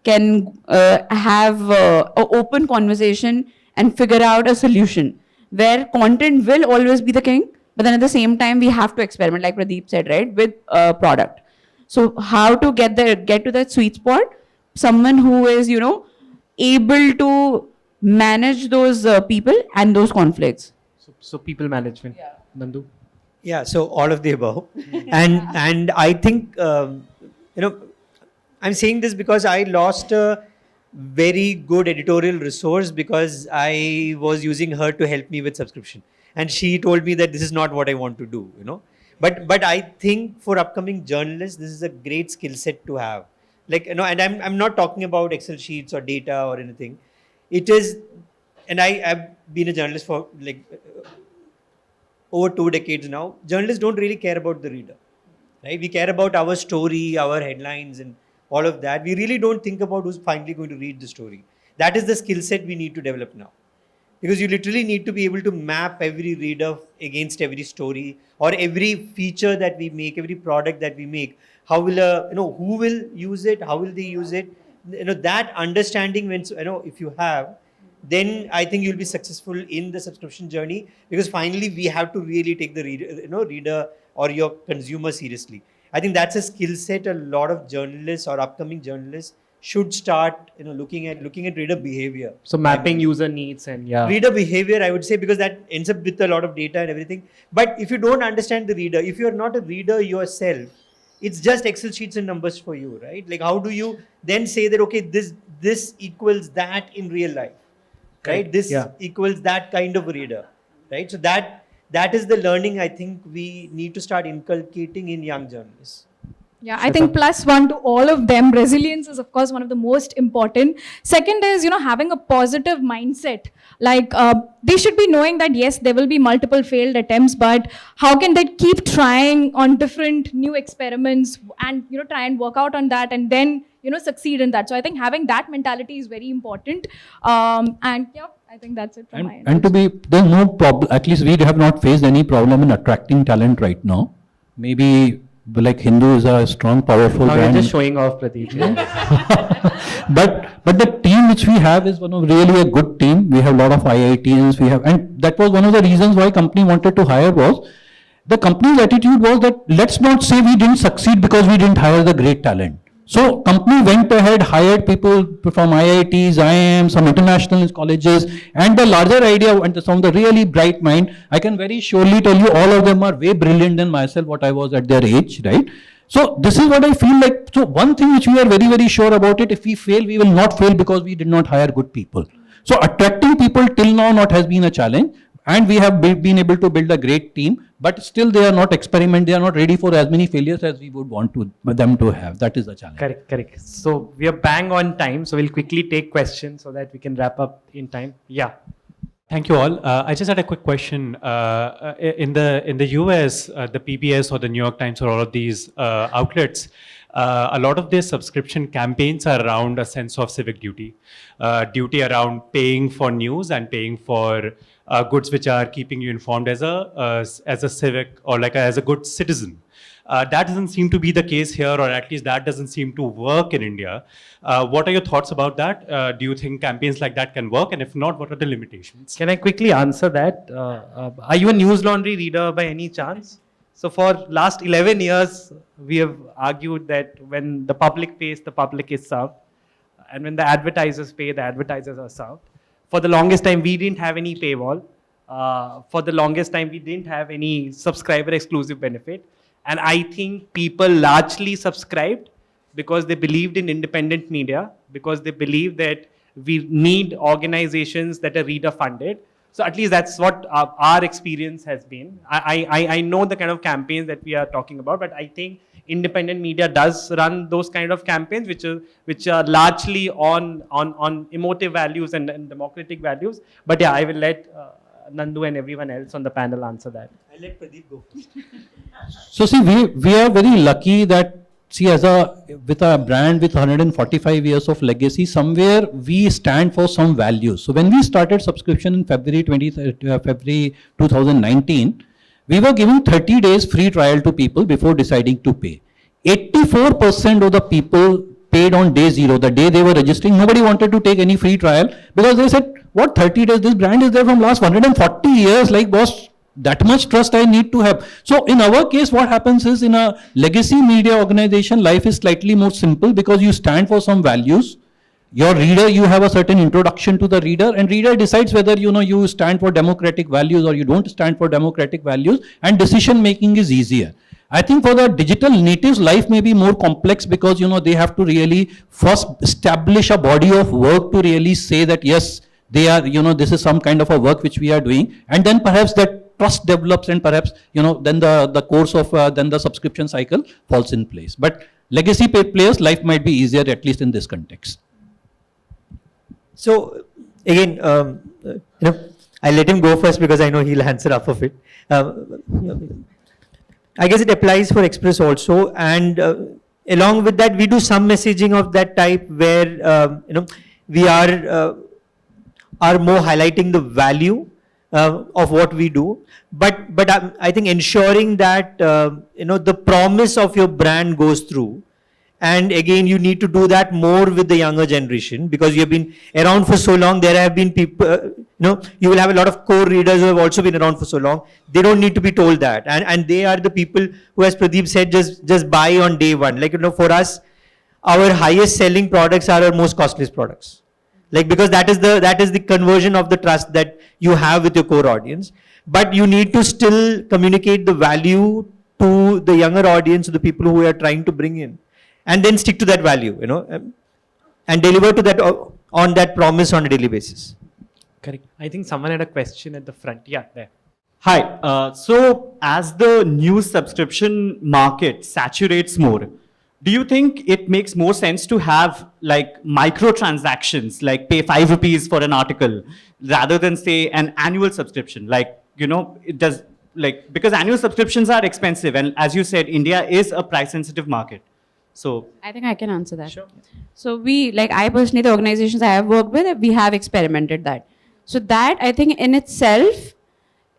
Speaker 4: can have an open conversation and figure out a solution where content will always be the king, but then at the same time, we have to experiment, like Pradeep said, right, with product. So how to get to that sweet spot? Someone who is, able to manage those people and those conflicts.
Speaker 1: So people management.
Speaker 4: Yeah.
Speaker 1: Nandu?
Speaker 2: Yeah, so all of the above, and I think I'm saying this because I lost a very good editorial resource because I was using her to help me with subscription, and she told me that this is not what I want to do, But I think for upcoming journalists, this is a great skill set to have. And I'm not talking about Excel sheets or data or anything. It is, and I've been a journalist for over 2 decades now. Journalists don't really care about the reader, right? We care about our story, our headlines, and all of that. We really don't think about who's finally going to read the story. That is the skill set we need to develop now. Because you literally need to be able to map every reader against every story or every feature that we make, every product that we make. How will who will use it? How will they use it? That understanding, if you have, then I think you'll be successful in the subscription journey, because finally we have to really take the reader or your consumer seriously. I think that's a skill set a lot of journalists or upcoming journalists should start looking at reader behavior.
Speaker 1: So mapping user needs and
Speaker 2: reader behavior, I would say, because that ends up with a lot of data and everything. But if you don't understand the reader, if you're not a reader yourself, it's just Excel sheets and numbers for you, right? Like, how do you then say that, okay, this equals that in real life, right? This equals that kind of reader, right? So that is the learning I think we need to start inculcating in young journalists.
Speaker 5: Yeah, I think +1 to all of them. Resilience is, of course, one of the most important. Second is, having a positive mindset. Like, they should be knowing that, yes, there will be multiple failed attempts, but how can they keep trying on different new experiments and, try and work out on that and then, succeed in that. So I think having that mentality is very important. And yeah, I think that's it from my end.
Speaker 3: And there's no problem, at least we have not faced any problem in attracting talent right now. Maybe like Hindu is a strong, powerful
Speaker 1: brand.
Speaker 3: You're
Speaker 1: just showing off, Pradeep.
Speaker 3: but the team which we have is one of really a good team. We have a lot of IITians. And that was one of the reasons why company wanted to hire was, the company's attitude was that let's not say we didn't succeed because we didn't hire the great talent. So company went ahead, hired people from IITs, IIM, some international colleges, and the larger idea and some of the really bright mind, I can very surely tell you all of them are way brilliant than myself, what I was at their age, right? So this is what I feel like. So one thing which we are very, very sure about it, if we fail, we will not fail because we did not hire good people. So attracting people till now not has been a challenge. And we have been able to build a great team, but still they are not they are not ready for as many failures as we would want them to have. That is the challenge.
Speaker 1: Correct. So we are bang on time, so we'll quickly take questions so that we can wrap up in time. Yeah.
Speaker 6: Thank you all. I just had a quick question. In the US, the PBS or the New York Times or all of these outlets, a lot of their subscription campaigns are around a sense of civic duty. Duty around paying for news and paying for goods which are keeping you informed as a civic or as a good citizen. That doesn't seem to be the case here, or at least that doesn't seem to work in India. What are your thoughts about that? Do you think campaigns like that can work? And if not, what are the limitations?
Speaker 1: Can I quickly answer that? Are you a News Laundry reader by any chance? So for last 11 years, we have argued that when the public pays, the public is served. And when the advertisers pay, the advertisers are served. For the longest time, we didn't have any paywall. For the longest time, we didn't have any subscriber exclusive benefit. And I think people largely subscribed because they believed in independent media, because they believe that we need organizations that are reader funded. So at least that's what our experience has been. I know the kind of campaigns that we are talking about, but I think independent media does run those kind of campaigns, which are largely on emotive values and democratic values. But yeah, I will let Nandu and everyone else on the panel answer that.
Speaker 2: I'll let Pradeep go first.
Speaker 3: So see, we are very lucky that, with a brand with 145 years of legacy, somewhere we stand for some values. So when we started subscription in February 2019, we were giving 30 days free trial to people before deciding to pay. 84% of the people paid on day 0, the day they were registering. Nobody wanted to take any free trial because they said, what 30 days? This brand is there from last 140 years. Like, boss, that much trust I need to have. So in our case, what happens is, in a legacy media organization, life is slightly more simple because you stand for some values. Your reader, you have a certain introduction to the reader, and reader decides whether you stand for democratic values or you don't stand for democratic values, and decision making is easier. I think for the digital natives, life may be more complex because they have to really first establish a body of work to really say that yes, they are, this is some kind of a work which we are doing, and then perhaps that trust develops, and perhaps then the course of then the subscription cycle falls in place. But legacy players, life might be easier, at least in this context.
Speaker 2: So again, I'll let him go first because I know he'll answer half of it. I guess it applies for Express also, and along with that, we do some messaging of that type where we are more highlighting the value of what we do, but I think ensuring that the promise of your brand goes through. And again, you need to do that more with the younger generation because you have been around for so long. There have been people, you will have a lot of core readers who have also been around for so long. They don't need to be told that. And they are the people who, as Pradeep said, just buy on day one. Like, for us, our highest selling products are our most costliest products. Like, because that is the conversion of the trust that you have with your core audience. But you need to still communicate the value to the younger audience, to the people who are trying to bring in. And then stick to that value, and deliver to that on that promise on a daily basis.
Speaker 1: Correct. I think someone had a question at the front. Yeah, there.
Speaker 7: Hi. So as the news subscription market saturates more, do you think it makes more sense to have like microtransactions, like pay 5 rupees for an article, rather than say an annual subscription? Like, it does, like, because annual subscriptions are expensive, and as you said, India is a price-sensitive market. So
Speaker 4: I think I can answer that.
Speaker 1: Sure.
Speaker 4: So I personally, the organizations I have worked with, we have experimented that. So that I think in itself,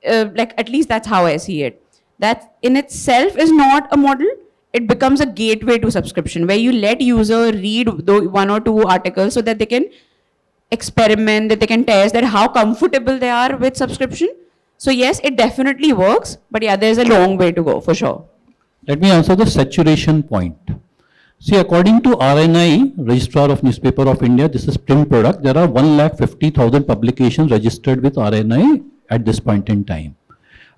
Speaker 4: at least that's how I see it. That in itself is not a model. It becomes a gateway to subscription where you let user read 1 or 2 articles so that they can experiment, that they can test that how comfortable they are with subscription. So yes, it definitely works, but yeah, there's a long way to go for sure.
Speaker 3: Let me answer the saturation point. See, according to RNI, Registrar of Newspaper of India, this is print product, there are 150,000 publications registered with RNI at this point in time.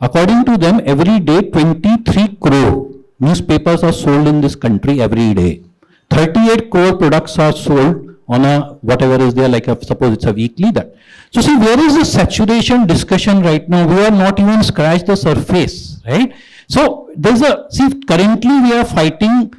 Speaker 3: According to them, every day 23 crore newspapers are sold in this country every day. 38 crore products are sold on a whatever is there, like suppose it's a weekly that. So see, where is the saturation discussion right now? We are not even scratched the surface, right? So currently we are fighting.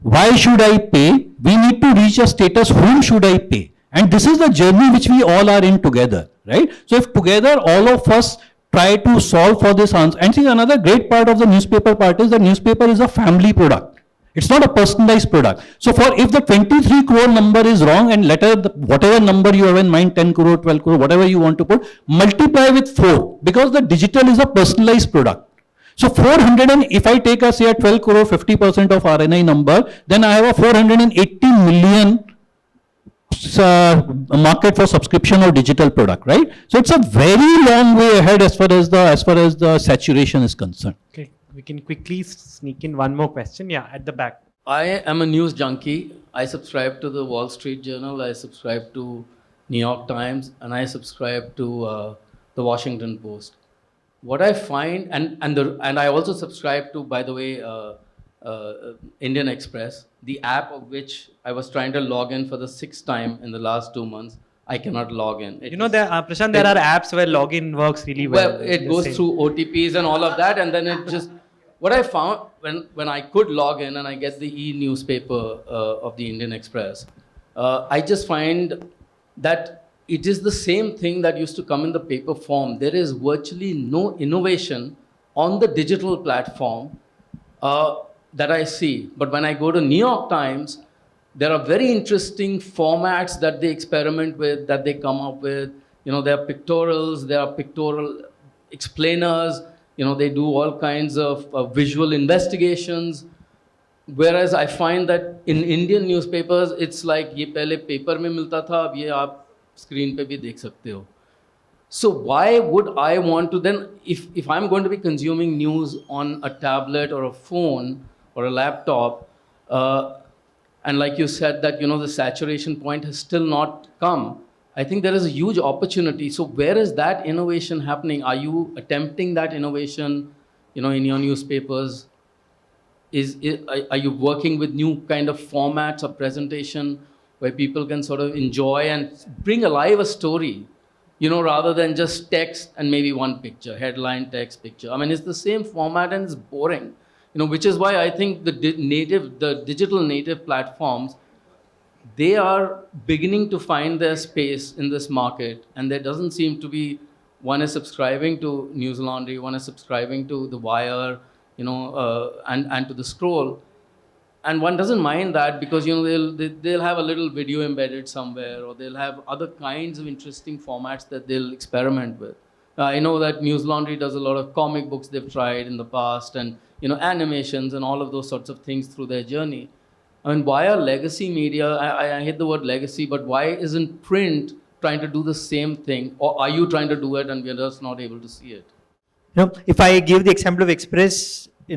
Speaker 3: Why should I pay? We need to reach a status, whom should I pay? And this is the journey which we all are in together, right? So if together all of us try to solve for this answer, and see, another great part of the newspaper part is the newspaper is a family product. It's not a personalized product. So if the 23 crore number is wrong, and whatever number you have in mind, 10 crore, 12 crore, whatever you want to put, multiply with 4, because the digital is a personalized product. So 400, and if I take say a 12 crore 50% of RNI number, then I have a 480 million market for subscription or digital product, right? So it's a very long way ahead as far as the saturation is concerned.
Speaker 1: Okay, we can quickly sneak in one more question. Yeah, at the back.
Speaker 8: I am a news junkie. I subscribe to the Wall Street Journal, I subscribe to New York Times, and I subscribe to the Washington Post. What I find, and I also subscribe to, by the way, Indian Express, the app of which I was trying to log in for the 6th time in the last 2 months. I cannot log in.
Speaker 1: Prashant, there are apps where login works really well.
Speaker 8: Well, it goes through OTPs and all of that, and then it just. What I found when I could log in and I get the e-newspaper of the Indian Express, I just find that it is the same thing that used to come in the paper form. There is virtually no innovation on the digital platform that I see. But when I go to New York Times, there are very interesting formats that they experiment with, that they come up with. There are pictorials, there are pictorial explainers, they do all kinds of visual investigations. Whereas I find that in Indian newspapers, it's like, ye pehle paper mein milta tha, ab ye aap screen pe bhi dekh sakte ho. So why would I want to then, if I'm going to be consuming news on a tablet or a phone or a laptop, and like you said that, you know, the saturation point has still not come. I think there is a huge opportunity. So where is that innovation happening? Are you attempting that innovation, you know, in your newspapers? Are you working with new kind of formats of presentation where people can sort of enjoy and bring alive a story, you know, rather than just text and maybe one picture, headline, text, picture? I mean, it's the same format and it's boring, you know, which is why I think the digital native platforms, they are beginning to find their space in this market, and there doesn't seem to be, one is subscribing to News Laundry, one is subscribing to The Wire, you know, and to The Scroll. And one doesn't mind that because, you know, they'll have a little video embedded somewhere, or they'll have other kinds of interesting formats that they'll experiment with. I know that News Laundry does a lot of comic books they've tried in the past, and, you know, animations and all of those sorts of things through their journey. I mean, why are legacy media, I hate the word legacy, but why isn't print trying to do the same thing? Or are you trying to do it and we're just not able to see it?
Speaker 2: You know, if I give the example of Express, we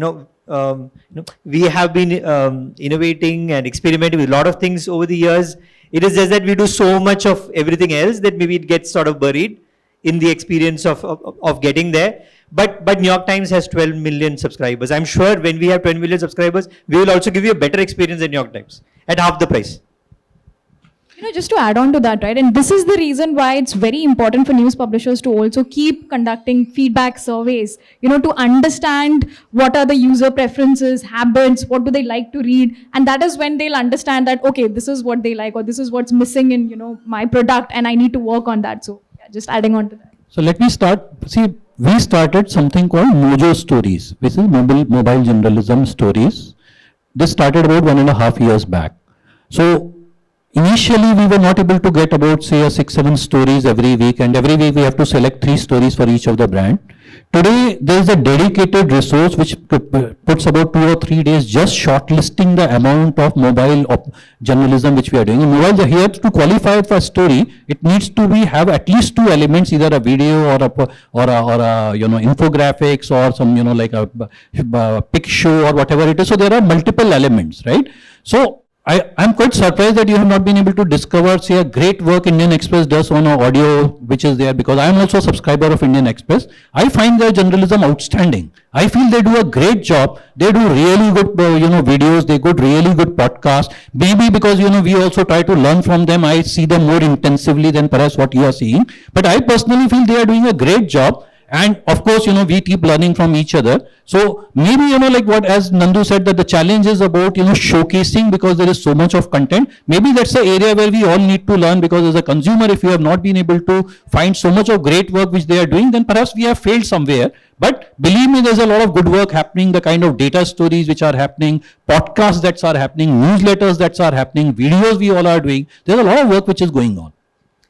Speaker 2: have been innovating and experimenting with a lot of things over the years. It is just that we do so much of everything else that maybe it gets sort of buried in the experience of getting there. But New York Times has 12 million subscribers. I'm sure when we have 12 million subscribers, we will also give you a better experience than New York Times at half the price.
Speaker 5: You know, just to add on to that, right? And this is the reason why it's very important for news publishers to also keep conducting feedback surveys, you know, to understand what are the user preferences, habits, what do they like to read. And that is when they'll understand that, okay, this is what they like, or this is what's missing in, you know, my product, and I need to work on that. So yeah, just adding on to that.
Speaker 3: So let me start. See, we started something called Mojo Stories, which is mobile journalism stories. This started about 1.5 years back. So initially, we were not able to get about, say, 6-7 stories every week, and every week we have to select 3 stories for each of the brand. Today, there is a dedicated resource which puts about 2 or 3 days just shortlisting the amount of mobile journalism which we are doing. In mobile, here to qualify it for a story, it needs to have at least 2 elements, either a video or a you know, infographics, or some, you know, like a pic show or whatever it is. So there are multiple elements, right? So I'm quite surprised that you have not been able to discover, say, a great work Indian Express does on audio, which is there, because I am also a subscriber of Indian Express. I find their journalism outstanding. I feel they do a great job. They do really good, you know, videos. They do really good podcasts. Maybe because, you know, we also try to learn from them. I see them more intensively than perhaps what you are seeing. But I personally feel they are doing a great job. And of course, you know, we keep learning from each other. So maybe, you know, like what, as Nandu said, that the challenge is about, you know, showcasing, because there is so much of content. Maybe that's the area where we all need to learn, because as a consumer, if you have not been able to find so much of great work which they are doing, then perhaps we have failed somewhere. But believe me, there's a lot of good work happening, the kind of data stories which are happening, podcasts that are happening, newsletters that are happening, videos we all are doing. There's a lot of work which is going on.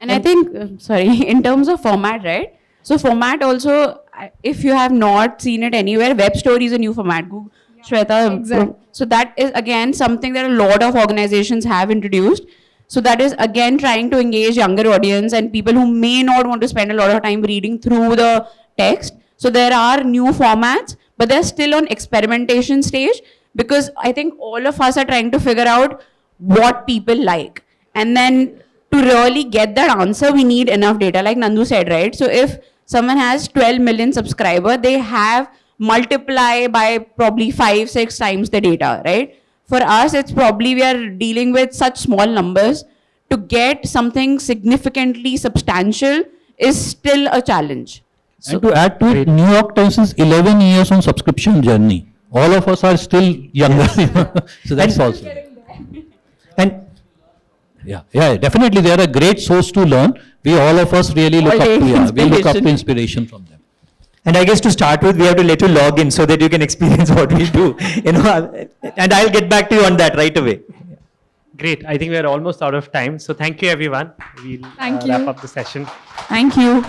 Speaker 4: And I think, in terms of format, right? So format also, if you have not seen it anywhere, web story is a new format. Shweta,
Speaker 5: exactly.
Speaker 4: So that is again something that a lot of organizations have introduced. So that is again trying to engage younger audience and people who may not want to spend a lot of time reading through the text. So there are new formats, but they're still on experimentation stage, because I think all of us are trying to figure out what people like. And then to really get that answer, we need enough data, like Nandu said, right? So if someone has 12 million subscribers, they have multiply by probably 5-6 times the data, right? For us, it's probably we are dealing with such small numbers. To get something significantly substantial is still a challenge.
Speaker 3: And to add to it, New York Times is 11 years on subscription journey. All of us are still younger. So that's also.
Speaker 2: And
Speaker 3: Yeah, definitely they are a great source to learn. We all of us really look up to inspiration from them.
Speaker 2: And I guess to start with, we have to let you log in so that you can experience what we do. You know, and I'll get back to you on that right away.
Speaker 1: Great. I think we are almost out of time. So thank you, everyone. We'll
Speaker 5: Thank you.
Speaker 1: wrap up the session.
Speaker 4: Thank you.